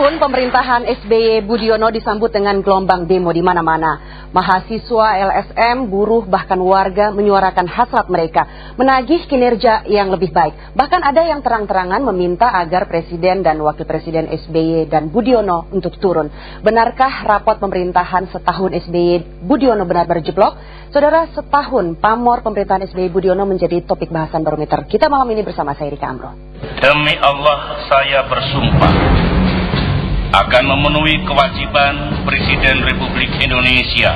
tahun pemerintahan SBY Budiono disambut dengan gelombang demo di mana-mana. Mahasiswa, LSM, buruh, bahkan warga menyuarakan hasrat mereka, menagih kinerja yang lebih baik. Bahkan ada yang terang-terangan meminta agar Presiden dan Wakil Presiden SBY dan Budiono untuk turun. Benarkah rapot pemerintahan setahun SBY Budiono benar-benar jeblok? Saudara, setahun pamor pemerintahan SBY Budiono menjadi topik bahasan barometer. Kita malam ini bersama saya Rika Amro. Demi Allah saya bersumpah akan memenuhi kewajiban Presiden Republik Indonesia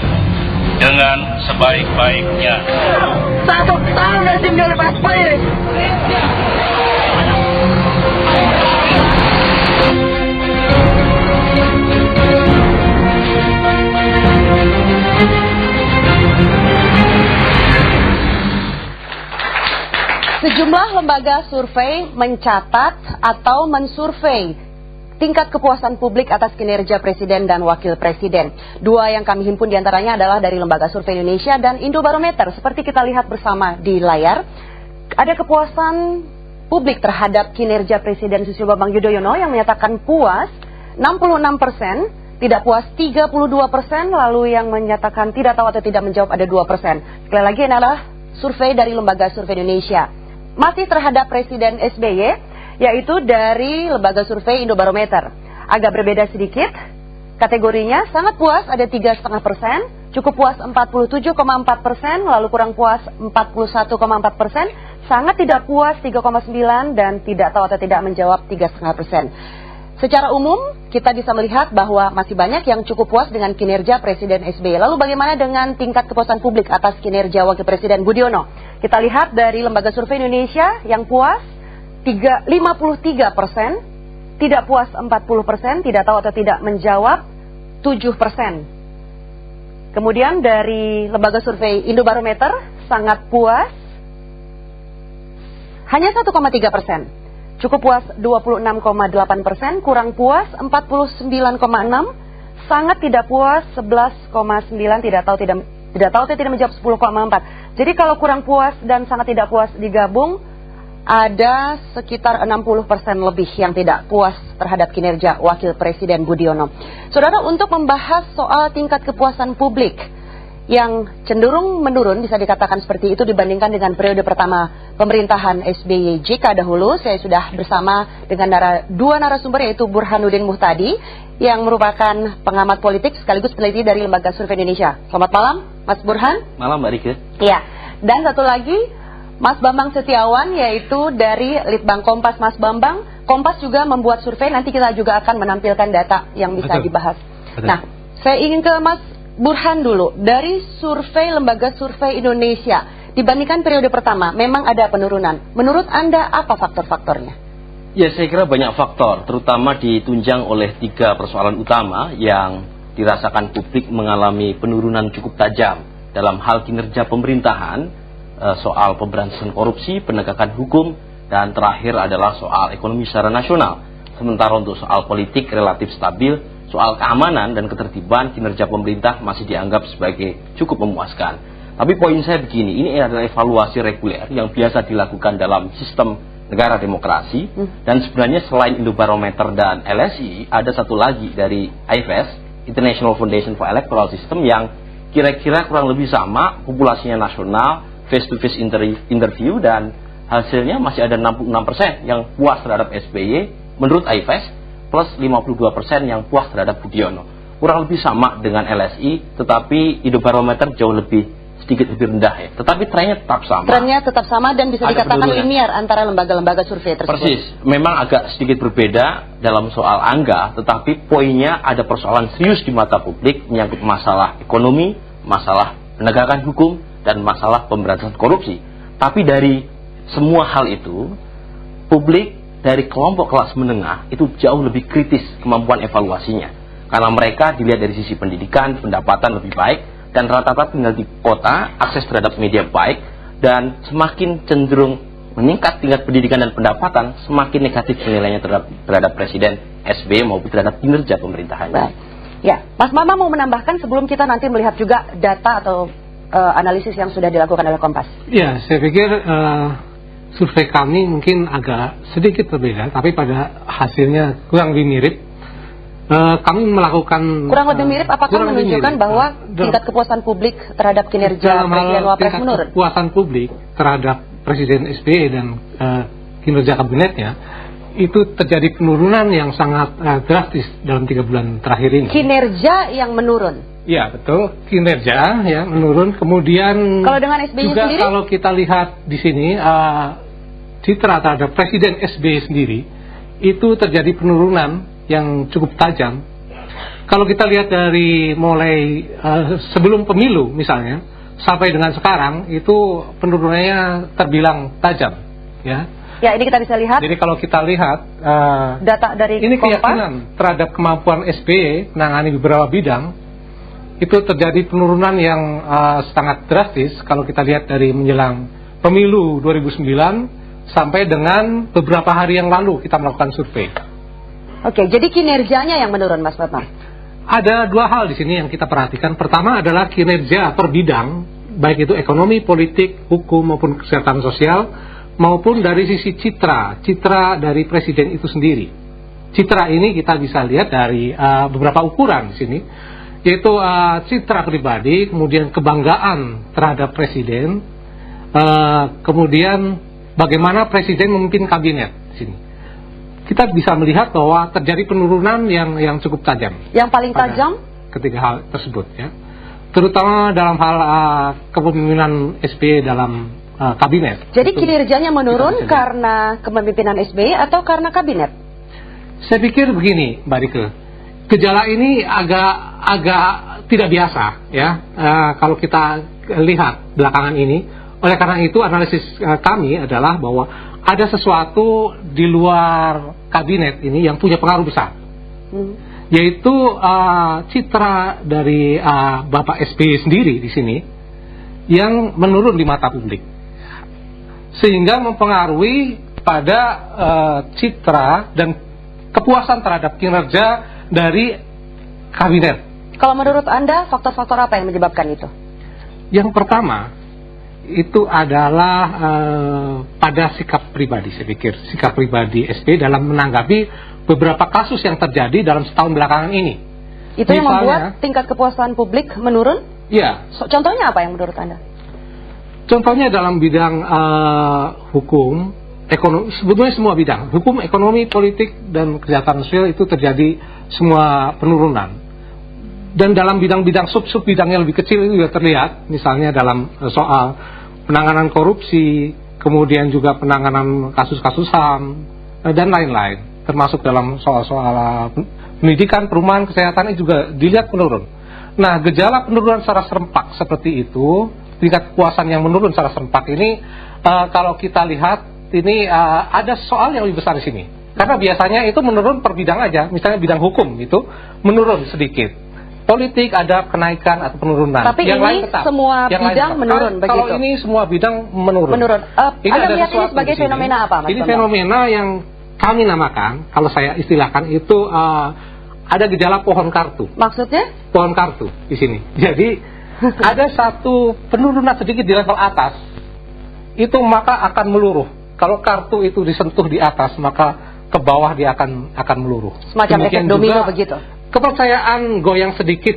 dengan sebaik-baiknya. Satu tahun nanti lepas baik. Sejumlah lembaga survei mencatat atau mensurvei tingkat kepuasan publik atas kinerja Presiden dan Wakil Presiden. Dua yang kami himpun diantaranya adalah dari Lembaga Survei Indonesia dan Indobarometer. Seperti kita lihat bersama di layar, ada kepuasan publik terhadap kinerja Presiden Susilo Bambang Yudhoyono yang menyatakan puas 66%, tidak puas 32%, lalu yang menyatakan tidak tahu atau tidak menjawab ada 2%. Sekali lagi ini adalah survei dari Lembaga Survei Indonesia. Masih terhadap Presiden SBY, yaitu dari Lembaga Survei Indobarometer. Agak berbeda sedikit, kategorinya sangat puas ada 3,5%, cukup puas 47,4%, lalu kurang puas 41,4%, sangat tidak puas 3,9%, dan tidak tahu atau tidak menjawab 3,5%. Secara umum, kita bisa melihat bahwa masih banyak yang cukup puas dengan kinerja Presiden SBY. Lalu bagaimana dengan tingkat kepuasan publik atas kinerja Wakil Presiden Budiono? Kita lihat dari Lembaga Survei Indonesia yang puas 53%, tidak puas 40%, tidak tahu atau tidak menjawab 7%. Kemudian dari Lembaga Survei Indobarometer sangat puas hanya 1,3%. Cukup puas 26,8%, kurang puas 49,6%, sangat tidak puas 11,9%, tidak tahu atau tidak menjawab 10,4%. Jadi kalau kurang puas dan sangat tidak puas digabung, ada sekitar 60% lebih yang tidak puas terhadap kinerja Wakil Presiden Budiono. Saudara, untuk membahas soal tingkat kepuasan publik yang cenderung menurun, bisa dikatakan seperti itu dibandingkan dengan periode pertama pemerintahan SBY JK dahulu, saya sudah bersama dengan dua narasumber, yaitu Burhanuddin Muhtadi yang merupakan pengamat politik sekaligus peneliti dari Lembaga Survei Indonesia. Selamat malam, Mas Burhan. Malam, Mbak Rika. Iya, dan satu lagi Mas Bambang Setiawan, yaitu dari Litbang Kompas. Mas Bambang, Kompas juga membuat survei, nanti kita juga akan menampilkan data yang bisa dibahas. Nah, saya ingin ke Mas Burhan dulu. Dari survei Lembaga Survei Indonesia, dibandingkan periode pertama, memang ada penurunan. Menurut Anda apa faktor-faktornya? Ya, saya kira banyak faktor, terutama ditunjang oleh 3 persoalan utama yang dirasakan publik mengalami penurunan cukup tajam dalam hal kinerja pemerintahan, soal pemberantasan korupsi, penegakan hukum, dan terakhir adalah soal ekonomi secara nasional. Sementara untuk soal politik relatif stabil, soal keamanan dan ketertiban kinerja pemerintah masih dianggap sebagai cukup memuaskan. Tapi poin saya begini, ini adalah evaluasi reguler yang biasa dilakukan dalam sistem negara demokrasi. Dan sebenarnya selain Indobarometer dan LSI, ada satu lagi dari IFS, International Foundation for Electoral System, yang kira-kira kurang lebih sama, populasinya nasional, face-to-face interview, dan hasilnya masih ada 66% yang puas terhadap SBY menurut IFS, plus 52% yang puas terhadap Budiono. Kurang lebih sama dengan LSI, tetapi Indobarometer jauh sedikit lebih rendah ya. Tetapi trennya tetap sama. Trennya tetap sama dan bisa dikatakan linear antara lembaga-lembaga survei tersebut. Persis, memang agak sedikit berbeda dalam soal angka, tetapi poinnya ada persoalan serius di mata publik menyangkut masalah ekonomi, masalah penegakan hukum, dan masalah pemberantasan korupsi. Tapi dari semua hal itu, publik dari kelompok kelas menengah itu jauh lebih kritis kemampuan evaluasinya. Karena mereka dilihat dari sisi pendidikan, pendapatan lebih baik, dan rata-rata tinggal di kota, akses terhadap media baik, dan semakin cenderung meningkat tingkat pendidikan dan pendapatan, semakin negatif penilaiannya terhadap Presiden SBY maupun terhadap kinerja pemerintahannya. Ya, Mas Mama mau menambahkan sebelum kita nanti melihat juga data atau analisis yang sudah dilakukan oleh Kompas. Ya, saya pikir survei kami mungkin agak sedikit berbeda, tapi pada hasilnya kurang lebih mirip. kami melakukan kurang lebih mirip, apakah menunjukkan bahwa tingkat kepuasan publik terhadap kinerja Presiden Wapres menurun? Kepuasan publik terhadap Presiden SBY dan kinerja kabinetnya itu terjadi penurunan yang sangat drastis dalam 3 bulan terakhir ini. Kinerja yang menurun? Ya betul, kinerja ya menurun. Kemudian kalau dengan SBY juga sendiri? Kalau kita lihat di sini citra terhadap Presiden SBY sendiri itu terjadi penurunan yang cukup tajam. Kalau kita lihat dari mulai sebelum pemilu misalnya sampai dengan sekarang itu penurunannya terbilang tajam, ya. Ya, ini kita bisa lihat. Jadi kalau kita lihat data dari ini Kompas, keyakinan terhadap kemampuan SBY menangani beberapa bidang itu terjadi penurunan yang sangat drastis kalau kita lihat dari menjelang pemilu 2009 sampai dengan beberapa hari yang lalu kita melakukan survei. Oke, jadi kinerjanya yang menurun, Mas Bambang? Ada 2 hal di sini yang kita perhatikan. Pertama adalah kinerja per bidang, baik itu ekonomi, politik, hukum maupun kesehatan sosial, maupun dari sisi citra dari presiden itu sendiri. Citra ini kita bisa lihat dari beberapa ukuran di sini, yaitu citra pribadi, kemudian kebanggaan terhadap presiden, kemudian bagaimana presiden memimpin kabinet di sini. Kita bisa melihat bahwa terjadi penurunan yang cukup tajam. Yang paling tajam? Ketiga hal tersebut, ya. Terutama dalam hal kepemimpinan SBY dalam kabinet. Jadi kinerjanya menurun karena kepemimpinan SBY atau karena kabinet? Saya pikir begini, Mbak Rike. Gejala ini agak tidak biasa, ya. Kalau kita lihat belakangan ini. Oleh karena itu analisis kami adalah bahwa ada sesuatu di luar kabinet ini yang punya pengaruh besar, yaitu citra dari Bapak SBY sendiri di sini yang menurun di mata publik, sehingga mempengaruhi pada citra dan kepuasan terhadap kinerja dari kabinet. Kalau menurut Anda faktor-faktor apa yang menyebabkan itu? Yang pertama itu adalah pada sikap pribadi, saya pikir sikap pribadi SBY dalam menanggapi beberapa kasus yang terjadi dalam setahun belakangan ini. Itu yang membuat tingkat kepuasan publik menurun? Iya. Contohnya apa yang menurut Anda? Contohnya dalam bidang hukum, ekonomi, sebetulnya semua bidang, hukum, ekonomi, politik, dan kesehatan sosial itu terjadi semua penurunan. Dan dalam bidang-bidang sub-sub bidang yang lebih kecil itu juga terlihat, misalnya dalam soal penanganan korupsi, kemudian juga penanganan kasus-kasus HAM, dan lain-lain, termasuk dalam soal-soal pendidikan, perumahan, kesehatan itu juga dilihat menurun. Nah, gejala penurunan secara serempak seperti itu, tingkat kepuasan yang menurun secara serempak ini, kalau kita lihat ini ada soal yang lebih besar di sini. Karena biasanya itu menurun per bidang aja, misalnya bidang hukum itu menurun sedikit. Politik ada kenaikan atau penurunan. Tapi yang ini lain tetap. Semua yang bidang lain menurun begitu. Kalau ini semua bidang menurun. Ini Anda melihat ini sebagai fenomena apa, Mas? Ini fenomena yang kami namakan, kalau saya istilahkan itu ada gejala pohon kartu. Maksudnya? Pohon kartu di sini. Jadi ada satu penurunan sedikit di level atas, itu maka akan meluruh. Kalau kartu itu disentuh di atas, maka ke bawah dia akan meluruh. Semacam efek domino begitu. Kepercayaan goyang sedikit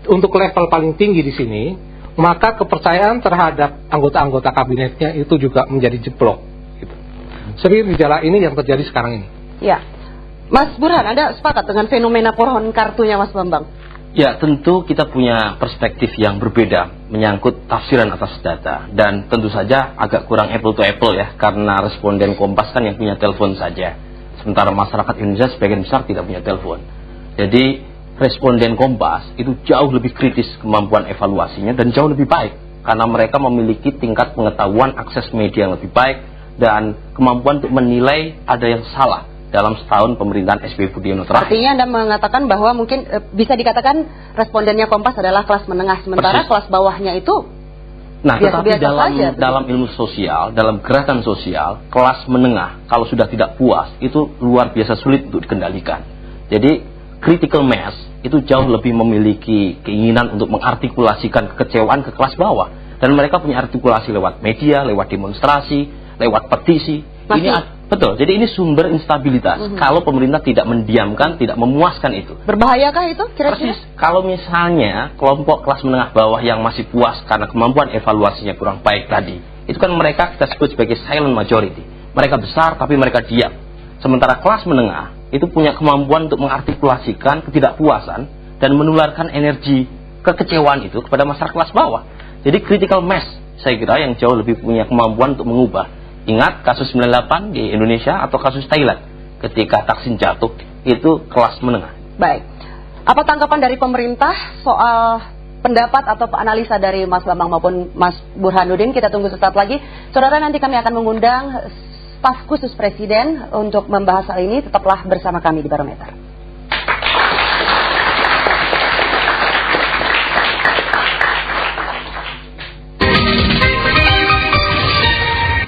untuk level paling tinggi di sini, maka kepercayaan terhadap anggota-anggota kabinetnya itu juga menjadi jeblok. Gitu. Seperti gejala ini yang terjadi sekarang ini. Ya, Mas Burhan, Anda sepakat dengan fenomena pohon kartunya Mas Bambang? Ya, tentu kita punya perspektif yang berbeda menyangkut tafsiran atas data, dan tentu saja agak kurang apple to apple ya, karena responden Kompas kan yang punya telepon saja, sementara masyarakat Indonesia sebagian besar tidak punya telepon. Jadi responden Kompas itu jauh lebih kritis kemampuan evaluasinya dan jauh lebih baik karena mereka memiliki tingkat pengetahuan, akses media yang lebih baik, dan kemampuan untuk menilai ada yang salah dalam setahun pemerintahan SBY Budiono terakhir. Artinya Anda mengatakan bahwa mungkin bisa dikatakan respondennya Kompas adalah kelas menengah, sementara kelas bawahnya itu tetapi dalam ilmu sosial, dalam gerakan sosial, kelas menengah kalau sudah tidak puas itu luar biasa sulit untuk dikendalikan. Jadi critical mass itu jauh lebih memiliki keinginan untuk mengartikulasikan kekecewaan ke kelas bawah, dan mereka punya artikulasi lewat media, lewat demonstrasi, lewat petisi. Betul, jadi ini sumber instabilitas. Kalau pemerintah tidak mendiamkan, tidak memuaskan itu. Berbahayakah itu kira-kira? Persis, kalau misalnya kelompok kelas menengah bawah yang masih puas karena kemampuan evaluasinya kurang baik tadi, itu kan mereka kita sebut sebagai silent majority. Mereka besar tapi mereka diam. Sementara kelas menengah itu punya kemampuan untuk mengartikulasikan ketidakpuasan dan menularkan energi kekecewaan itu kepada masyarakat kelas bawah. Jadi critical mass saya kira yang jauh lebih punya kemampuan untuk mengubah. Ingat kasus 98 di Indonesia atau kasus Thailand ketika Thaksin jatuh, itu kelas menengah. Baik. Apa tanggapan dari pemerintah soal pendapat atau analisa dari Mas Bambang maupun Mas Burhanuddin? Kita tunggu sesaat lagi. Saudara, nanti kami akan mengundang staf khusus Presiden untuk membahas hal ini. Tetaplah bersama kami di Barometer.